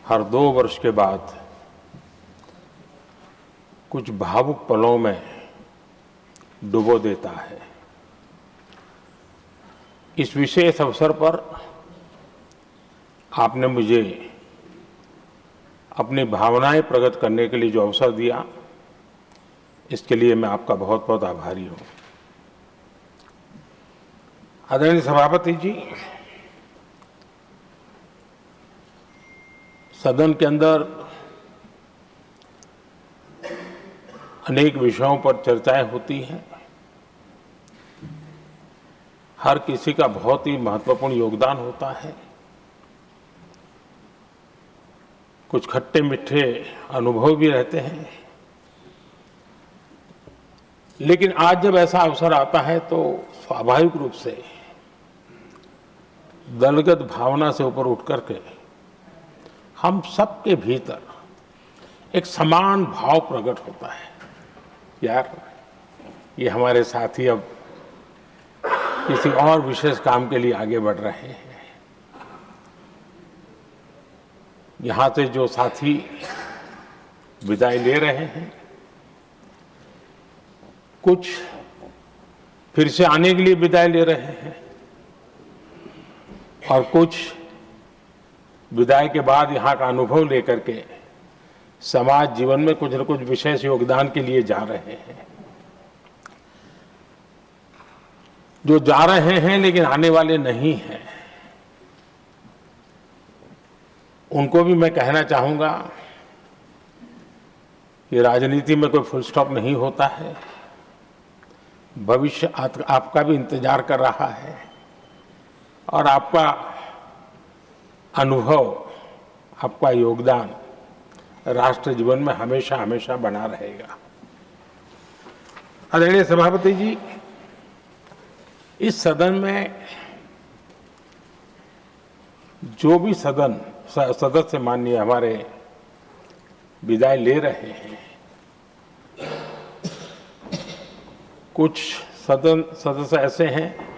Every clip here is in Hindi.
हर 2 वर्ष के बाद कुछ भावुक पलों में डुबो देता है। इस विशेष अवसर पर आपने मुझे अपनी भावनाएं प्रकट करने के लिए जो अवसर दिया, इसके लिए मैं आपका बहुत बहुत आभारी हूं। आदरणीय सभापति जी, सदन के अंदर अनेक विषयों पर चर्चाएं होती हैं। हर किसी का बहुत ही महत्वपूर्ण योगदान होता है। कुछ खट्टे मीठे अनुभव भी रहते हैं, लेकिन आज जब ऐसा अवसर आता है तो स्वाभाविक रूप से दलगत भावना से ऊपर उठ करके हम सबके भीतर एक समान भाव प्रकट होता है। यार, ये हमारे साथी अब किसी और विशेष काम के लिए आगे बढ़ रहे हैं। यहां से जो साथी विदाई ले रहे हैं, कुछ फिर से आने के लिए विदाई ले रहे हैं और कुछ विदाई के बाद यहाँ का अनुभव लेकर के समाज जीवन में कुछ न कुछ विशेष योगदान के लिए जा रहे हैं। जो जा रहे हैं लेकिन आने वाले नहीं हैं, उनको भी मैं कहना चाहूंगा कि राजनीति में कोई फुल स्टॉप नहीं होता है। भविष्य आपका भी इंतजार कर रहा है और आपका अनुभव, आपका योगदान राष्ट्र जीवन में हमेशा हमेशा बना रहेगा। आदरणीय सभापति जी, इस सदन में जो भी सदस्य माननीय हमारे विदाई ले रहे हैं, कुछ सदस्य ऐसे हैं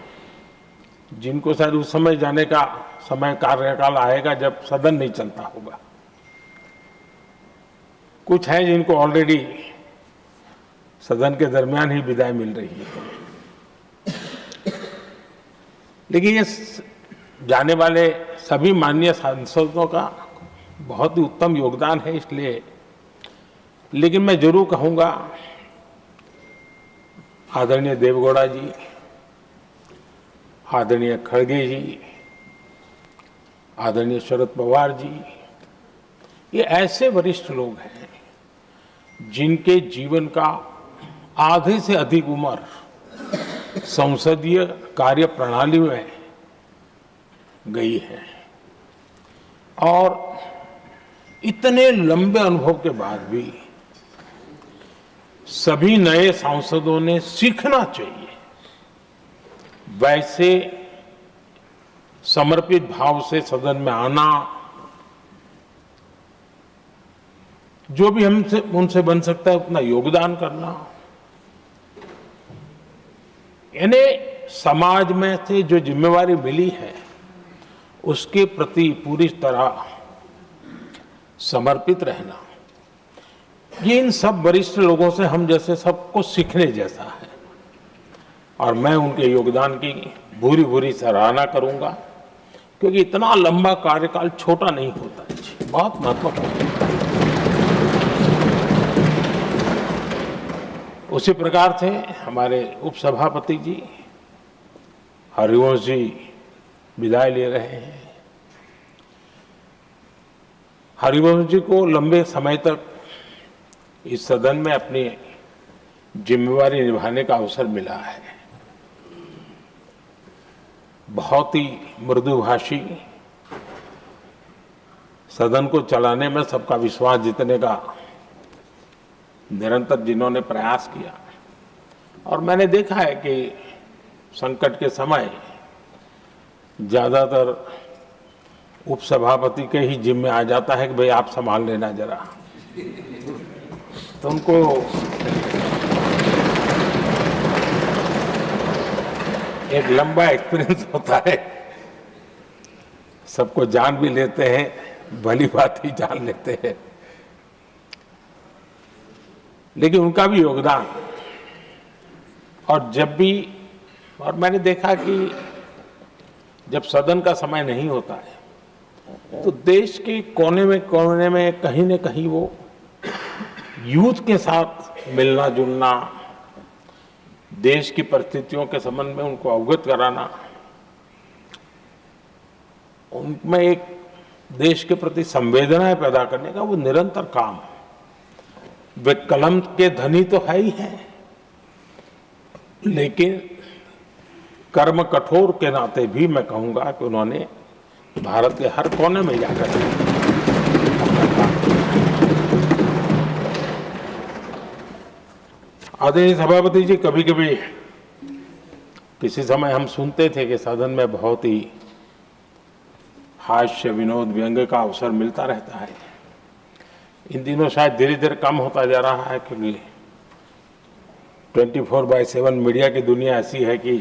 जिनको शायद उस समय जाने का समय कार्यकाल आएगा जब सदन नहीं चलता होगा। कुछ हैं जिनको ऑलरेडी सदन के दरमियान ही विदाई मिल रही है। लेकिन ये जाने वाले सभी माननीय सांसदों का बहुत ही उत्तम योगदान है, इसलिए लेकिन मैं जरूर कहूंगा, आदरणीय देवगौड़ा जी, आदरणीय खड़गे जी, आदरणीय शरद पवार जी, ये ऐसे वरिष्ठ लोग हैं जिनके जीवन का आधे से अधिक उम्र संसदीय कार्य प्रणाली में गई है और इतने लंबे अनुभव के बाद भी सभी नए सांसदों ने सीखना चाहिए वैसे समर्पित भाव से सदन में आना, जो भी हमसे उनसे बन सकता है उतना योगदान करना, यानी समाज में से जो जिम्मेवारी मिली है उसके प्रति पूरी तरह समर्पित रहना, ये इन सब वरिष्ठ लोगों से हम जैसे सबको सीखने जैसा है और मैं उनके योगदान की भूरी भूरी सराहना करूंगा, क्योंकि इतना लंबा कार्यकाल छोटा नहीं होता है, बहुत महत्वपूर्ण है। उसी प्रकार से हमारे उपसभापति जी हरिवंश जी विदाई ले रहे हैं। हरिवंश जी को लंबे समय तक इस सदन में अपनी जिम्मेवारी निभाने का अवसर मिला है। बहुत ही मृदुभाषी, सदन को चलाने में सबका विश्वास जीतने का निरंतर जिन्होंने प्रयास किया, और मैंने देखा है कि संकट के समय ज्यादातर उपसभापति के ही जिम्मे आ जाता है कि भाई आप संभाल लेना जरा, तो उनको एक लंबा एक्सपीरियंस होता है, सबको जान भी लेते हैं, भली बात ही जान लेते हैं, लेकिन उनका भी योगदान। और जब भी, और मैंने देखा कि जब सदन का समय नहीं होता है तो देश के कोने में कहीं न कहीं वो यूथ के साथ मिलना जुलना, देश की परिस्थितियों के संबंध में उनको अवगत कराना, उनमें एक देश के प्रति संवेदनाएं पैदा करने का वो निरंतर काम। वे कलम के धनी तो है ही हैं, लेकिन कर्म कठोर के नाते भी मैं कहूंगा कि उन्होंने भारत के हर कोने में जाकर अपना काम किया। आदरणीय सभापति जी, कभी कभी किसी समय हम सुनते थे कि सदन में बहुत ही हास्य विनोद व्यंग्य का अवसर मिलता रहता है। इन दिनों शायद धीरे धीरे कम होता जा रहा है, क्योंकि 24/7 मीडिया की दुनिया ऐसी है कि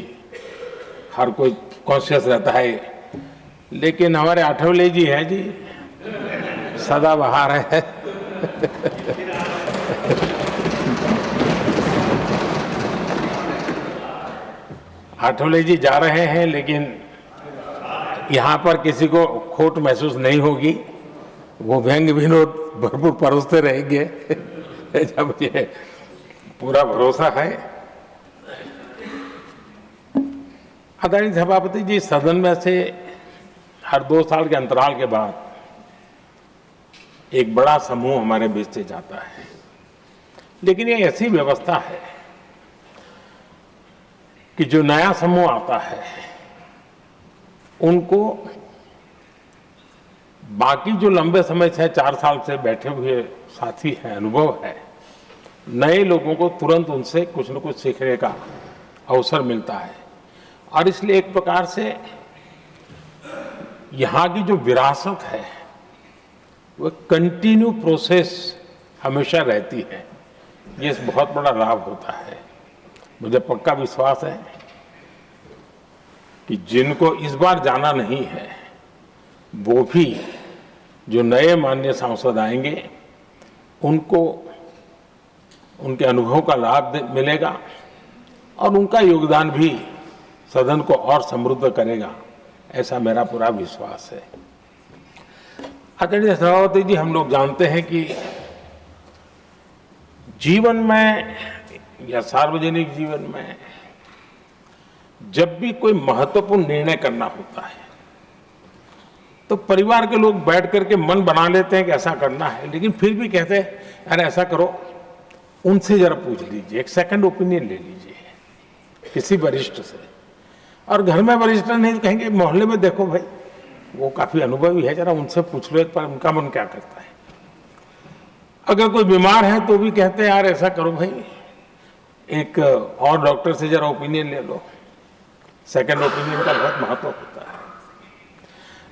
हर कोई कॉन्शियस रहता है। लेकिन हमारे आठवले जी हैं जी, सदाबहार है। आठवले जी जा रहे हैं, लेकिन यहाँ पर किसी को खोट महसूस नहीं होगी। वो व्यंग्य विनोद भरपूर परोसते रहेंगे, जब ये पूरा भरोसा है। आदरणीय सभापति जी, सदन में से हर 2 साल के अंतराल के बाद एक बड़ा समूह हमारे बीच से जाता है, लेकिन ये ऐसी व्यवस्था है कि जो नया समूह आता है उनको बाकी जो लंबे समय से 4 साल से बैठे हुए साथी हैं, अनुभव है, नए लोगों को तुरंत उनसे कुछ न कुछ सीखने का अवसर मिलता है। और इसलिए एक प्रकार से यहाँ की जो विरासत है वो कंटिन्यू प्रोसेस हमेशा रहती है। ये बहुत बड़ा लाभ होता है। मुझे पक्का विश्वास है कि जिनको इस बार जाना नहीं है वो भी जो नए माननीय सांसद आएंगे उनको उनके अनुभव का लाभ मिलेगा और उनका योगदान भी सदन को और समृद्ध करेगा, ऐसा मेरा पूरा विश्वास है। आदरणीय सभापति जी, हम लोग जानते हैं कि जीवन में या सार्वजनिक जीवन में जब भी कोई महत्वपूर्ण निर्णय करना होता है तो परिवार के लोग बैठ करके मन बना लेते हैं कि ऐसा करना है, लेकिन फिर भी कहते हैं अरे ऐसा करो, उनसे जरा पूछ लीजिए, एक सेकंड ओपिनियन ले लीजिए किसी वरिष्ठ से। और घर में वरिष्ठ नहीं तो कहेंगे मोहल्ले में देखो भाई वो काफी अनुभवी है, जरा उनसे पूछ लो एक बार उनका मन क्या करता है। अगर कोई बीमार है तो भी कहते हैं यार ऐसा करो भाई, एक और डॉक्टर से जरा ओपिनियन ले लो। सेकंड ओपिनियन का बहुत महत्व होता है।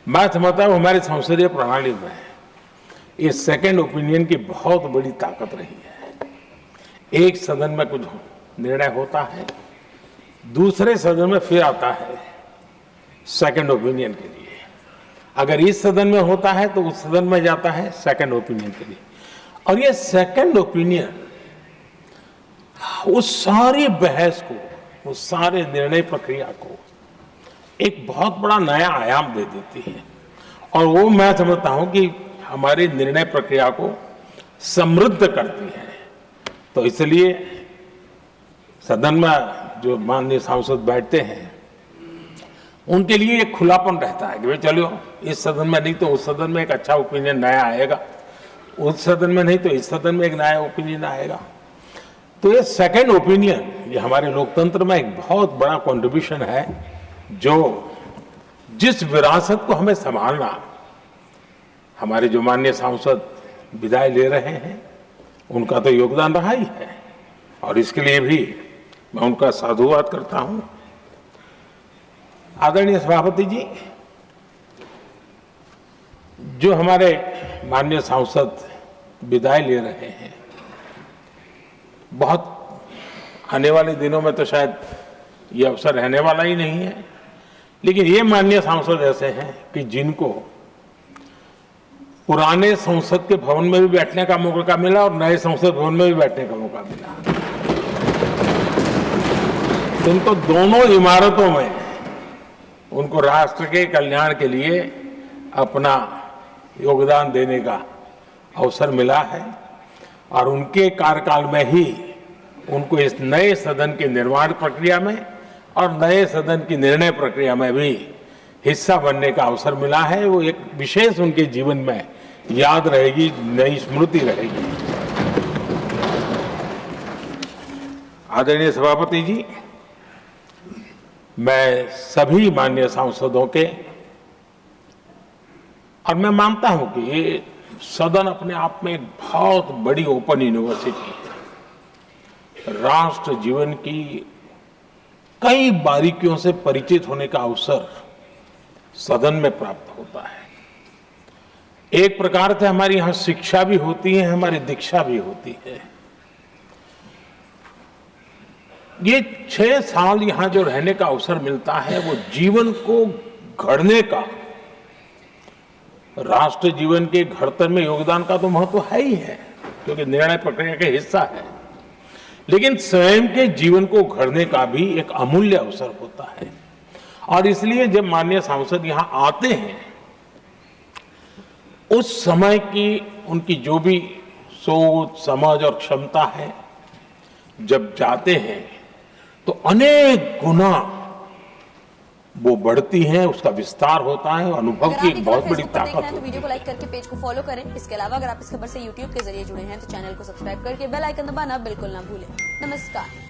मैं समझता हूँ हमारी संसदीय प्रणाली में ये सेकंड ओपिनियन की बहुत बड़ी ताकत रही है। एक सदन में कुछ निर्णय होता है, दूसरे सदन में फिर आता है सेकंड ओपिनियन के लिए। अगर इस सदन में होता है तो उस सदन में जाता है सेकंड ओपिनियन के लिए। और ये सेकंड ओपिनियन उस सारी बहस को, उस सारे निर्णय प्रक्रिया को एक बहुत बड़ा नया आयाम दे देती है। और वो मैं समझता हूं कि हमारी निर्णय प्रक्रिया को समृद्ध करती है। तो इसलिए सदन में जो माननीय सांसद बैठते हैं उनके लिए एक खुलापन रहता है कि भाई चलो इस सदन में नहीं तो उस सदन में एक अच्छा ओपिनियन नया आएगा, उस सदन में नहीं तो इस सदन में एक नया ओपिनियन आएगा। तो ये सेकंड ओपिनियन ये हमारे लोकतंत्र में एक बहुत बड़ा कंट्रीब्यूशन है, जो जिस विरासत को हमें संभालना हमारे जो माननीय सांसद विदाई ले रहे हैं उनका तो योगदान रहा ही है। और इसके लिए भी मैं उनका साधुवाद करता हूं। आदरणीय सभापति जी, जो हमारे माननीय सांसद विदाई ले रहे हैं, बहुत आने वाले दिनों में तो शायद ये अवसर रहने वाला ही नहीं है, लेकिन ये माननीय सांसद ऐसे हैं कि जिनको पुराने संसद के भवन में भी बैठने का मौका मिला और नए संसद भवन में भी बैठने का मौका मिला। उनको दोनों इमारतों में उनको राष्ट्र के कल्याण के लिए अपना योगदान देने का अवसर मिला है और उनके कार्यकाल में ही उनको इस नए सदन के निर्माण प्रक्रिया में और नए सदन की निर्णय प्रक्रिया में भी हिस्सा बनने का अवसर मिला है। वो एक विशेष उनके जीवन में याद रहेगी, नई स्मृति रहेगी। आदरणीय सभापति जी, मैं सभी माननीय सांसदों के, और मैं मानता हूं कि ये सदन अपने आप में एक बहुत बड़ी ओपन यूनिवर्सिटी है। राष्ट्र जीवन की कई बारीकियों से परिचित होने का अवसर सदन में प्राप्त होता है। एक प्रकार से हमारी यहां शिक्षा भी होती है, हमारी दीक्षा भी होती है। ये 6 साल यहां जो रहने का अवसर मिलता है वो जीवन को घड़ने का, राष्ट्र जीवन के घड़तर में योगदान का तो महत्व है ही है क्योंकि निर्णय प्रक्रिया का हिस्सा है, लेकिन स्वयं के जीवन को घड़ने का भी एक अमूल्य अवसर होता है। और इसलिए जब माननीय सांसद यहां आते हैं, उस समय की उनकी जो भी सोच, समझ और क्षमता है, जब जाते हैं तो अनेक गुना वो बढ़ती है, उसका विस्तार होता है। अनुभव की एक बहुत बड़ी ताकत होती है। तो वीडियो को लाइक करके पेज को फॉलो करें। इसके अलावा अगर आप इस खबर से यूट्यूब के जरिए जुड़े हैं तो चैनल को सब्सक्राइब करके बेल आइकन दबाना बिल्कुल ना भूलें। नमस्कार।